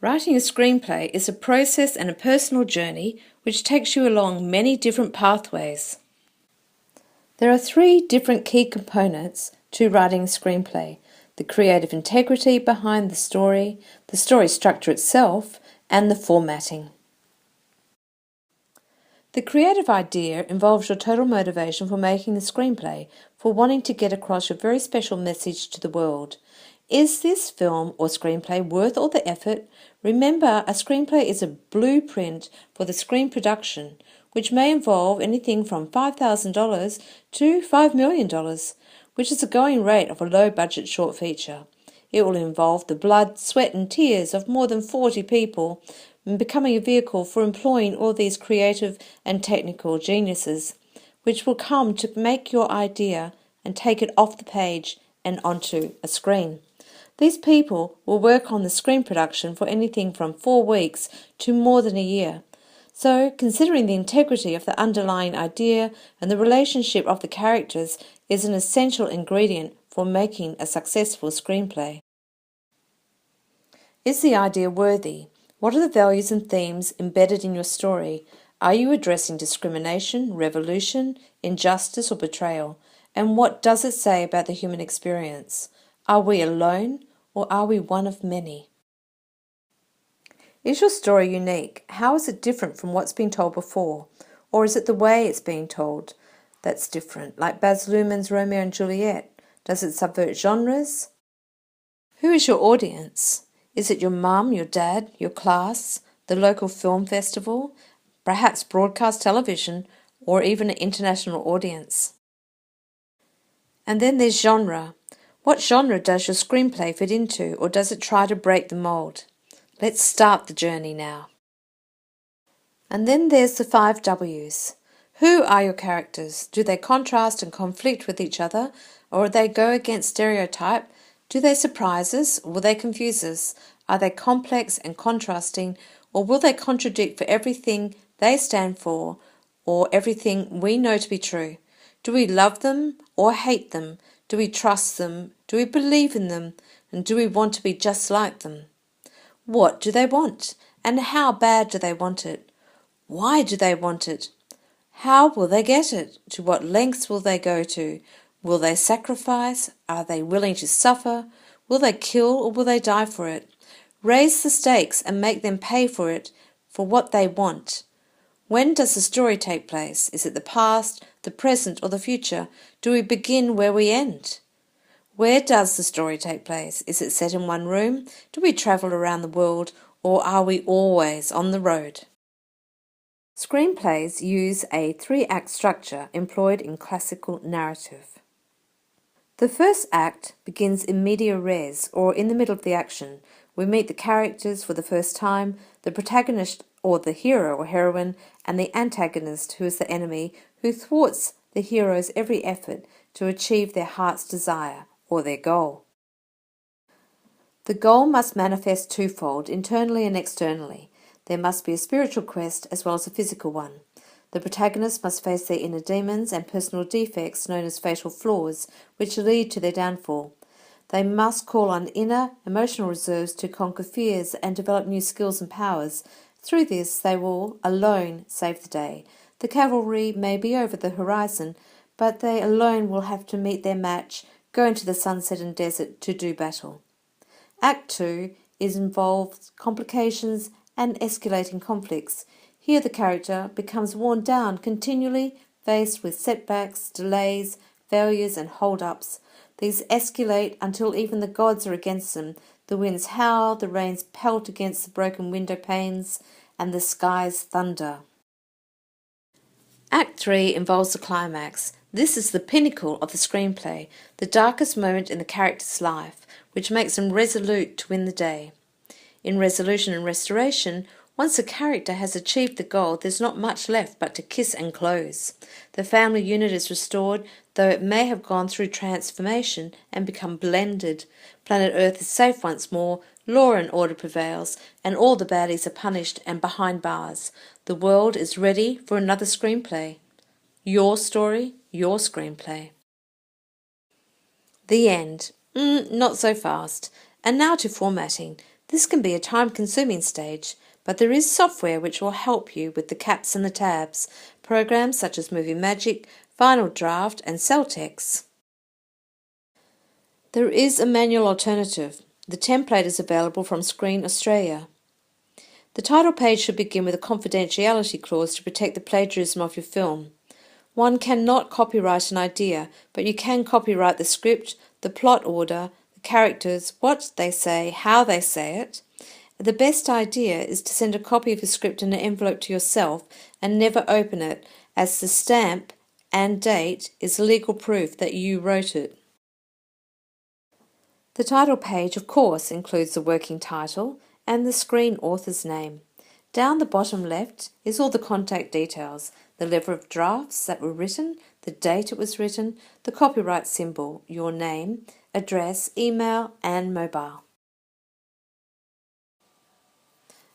Writing a screenplay is a process and a personal journey which takes you along many different pathways. There are 3 different key components to writing a screenplay: the creative integrity behind the story structure itself, and the formatting. The creative idea involves your total motivation for making the screenplay, for wanting to get across your very special message to the world. Is this film or screenplay worth all the effort? Remember, a screenplay is a blueprint for the screen production, which may involve anything from $5,000 to $5 million, which is the going rate of a low-budget short feature. It will involve the blood, sweat and tears of more than 40 people, and becoming a vehicle for employing all these creative and technical geniuses, which will come to make your idea and take it off the page and onto a screen. These people will work on the screen production for anything from 4 weeks to more than a year. So, considering the integrity of the underlying idea and the relationship of the characters is an essential ingredient for making a successful screenplay. Is the idea worthy? What are the values and themes embedded in your story? Are you addressing discrimination, revolution, injustice or betrayal? And what does it say about the human experience? Are we alone or are we one of many? Is your story unique? How is it different from what's been told before? Or is it the way it's being told that's different, like Baz Luhrmann's Romeo and Juliet? Does it subvert genres? Who is your audience? Is it your mum, your dad, your class, the local film festival, perhaps broadcast television, or even an international audience? And then there's genre. What genre does your screenplay fit into, or does it try to break the mould? Let's start the journey now. And then there's the 5 W's. Who are your characters? Do they contrast and conflict with each other, or do they go against stereotype? Do they surprise us, or will they confuse us? Are they complex and contrasting, or will they contradict for everything they stand for, or everything we know to be true? Do we love them or hate them? Do we trust them? Do we believe in them? And do we want to be just like them? What do they want? And how bad do they want it? Why do they want it? How will they get it? To what lengths will they go to? Will they sacrifice? Are they willing to suffer? Will they kill or will they die for it? Raise the stakes and make them pay for it, for what they want. When does the story take place? Is it the past, the present, or the future? Do we begin where we end? Where does the story take place? Is it set in one room? Do we travel around the world, or are we always on the road? Screenplays use a 3-act structure employed in classical narrative. The first act begins in media res, or in the middle of the action. We meet the characters for the first time, the protagonist or the hero or heroine, and the antagonist, who is the enemy, who thwarts the hero's every effort to achieve their heart's desire or their goal. The goal must manifest twofold, internally and externally. There must be a spiritual quest as well as a physical one. The protagonist must face their inner demons and personal defects known as fatal flaws, which lead to their downfall. They must call on inner emotional reserves to conquer fears and develop new skills and powers. Through this, they will alone save the day. The cavalry may be over the horizon, but they alone will have to meet their match, go into the sunset and desert to do battle. Act 2 involves complications and escalating conflicts. Here the character becomes worn down, continually faced with setbacks, delays, failures and hold-ups. These escalate until even the gods are against them. The winds howl, the rains pelt against the broken window panes, and the skies thunder. Act 3 involves the climax. This is the pinnacle of the screenplay, the darkest moment in the character's life, which makes them resolute to win the day. In resolution and restoration, once a character has achieved the goal, there's not much left but to kiss and close. The family unit is restored, though it may have gone through transformation and become blended. Planet Earth is safe once more, law and order prevails, and all the baddies are punished and behind bars. The world is ready for another screenplay. Your story, your screenplay. The end. Not so fast. And now to formatting. This can be a time-consuming stage, but there is software which will help you with the caps and the tabs, programs such as Movie Magic, Final Draft and Celtex. There is a manual alternative. The template is available from Screen Australia. The title page should begin with a confidentiality clause to protect the plagiarism of your film. One cannot copyright an idea, but you can copyright the script, the plot order, the characters, what they say, how they say it. The best idea is to send a copy of your script in an envelope to yourself and never open it, as the stamp and date is legal proof that you wrote it. The title page, of course, includes the working title and the screen author's name. Down the bottom left is all the contact details, the level of drafts that were written, the date it was written, the copyright symbol, your name, address, email and mobile.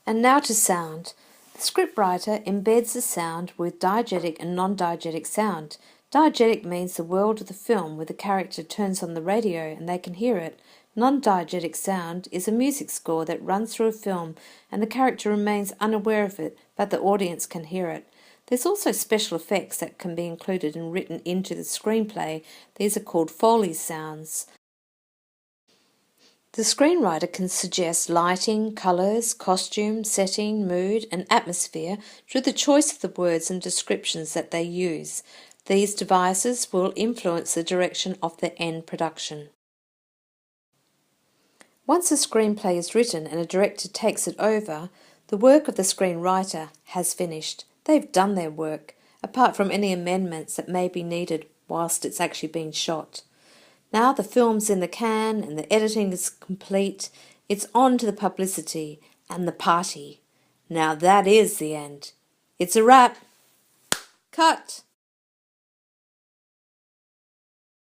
And now to sound. The scriptwriter embeds the sound with diegetic and non-diegetic sound. Diegetic means the world of the film where the character turns on the radio and they can hear it. Non-diegetic sound is a music score that runs through a film and the character remains unaware of it, but the audience can hear it. There's also special effects that can be included and written into the screenplay. These are called Foley sounds. The screenwriter can suggest lighting, colours, costume, setting, mood and atmosphere through the choice of the words and descriptions that they use. These devices will influence the direction of the end production. Once a screenplay is written and a director takes it over, the work of the screenwriter has finished. They've done their work, apart from any amendments that may be needed whilst it's actually being shot. Now the film's in the can and the editing is complete. It's on to the publicity and the party. Now that is the end. It's a wrap. Cut.